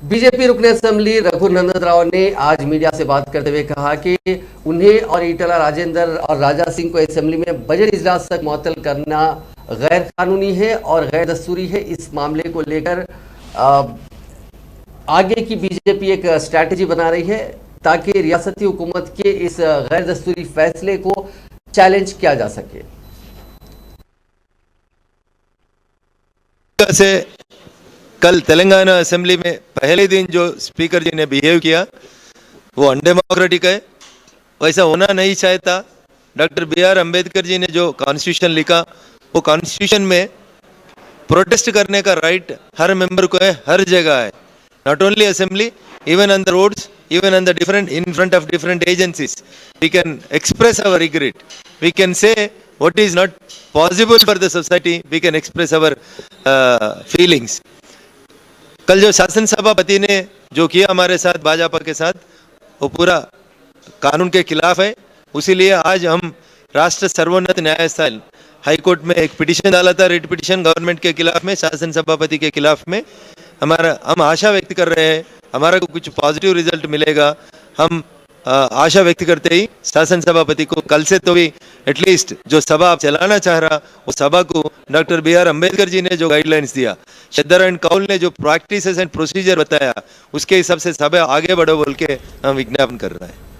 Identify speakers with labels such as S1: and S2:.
S1: BJP रुकन assembly Raghunandan Rao ने आज मीडिया से बात करते हुए कहा कि उन्हें और ईटला राजेंद्र और राजा सिंह को असेंबली में बजट इजलास तक मुअत्तल करना गैर कानूनी है और गैर दस्तूरी है। इस मामले को लेकर आगे की बीजेपी एक स्ट्रैटेजी बना रही है ताकि रियासती हुकूमत के इस गैर दस्तूरी फैसले को चैलेंज किया जा सके।
S2: से कल तेलंगाना असेंबली में पहले दिन जो स्पीकर जी ने बिहेव किया वो अनडेमोक्रेटिक है, वैसा होना नहीं चाहता। Doctor B.R. अम्बेडकर जी ने जो कॉन्स्टिट्यूशन लिखा वो कॉन्स्टिट्यूशन में प्रोटेस्ट करने का राइट हर मेंबर को है, हर जगह है, not only assembly, even on the roads, even on the different in front of different agencies we can express our regret, we can say what is not possible for the society, we can express our feelings। कल जो शासन सभापति ने जो किया हमारे साथ भाजपा के साथ वो पूरा कानून के खिलाफ है। उसीलिए आज हम राष्ट्र सर्वोन्नत न्यायालय हाई कोर्ट में एक पिटीशन डाला था, रिट पिटीशन गवर्नमेंट के खिलाफ में, शासन सभापति के खिलाफ में। हम आशा व्यक्त कर रहे हैं हमारा को कुछ पॉजिटिव रिजल्ट मिलेगा। हम आशा व्यक्त करते ही शासन सभापति को कल से तो भी एटलीस्ट जो सभा आप चलाना चाह रहा वो सभा को डॉक्टर B.R. अम्बेडकर जी ने जो गाइडलाइंस दिया, शद्दर एंड कौल ने जो प्रैक्टिसेस एंड प्रोसीजर बताया, उसके हिसाब से सभा आगे बढ़ो बोल के हम विज्ञापन कर रहे हैं।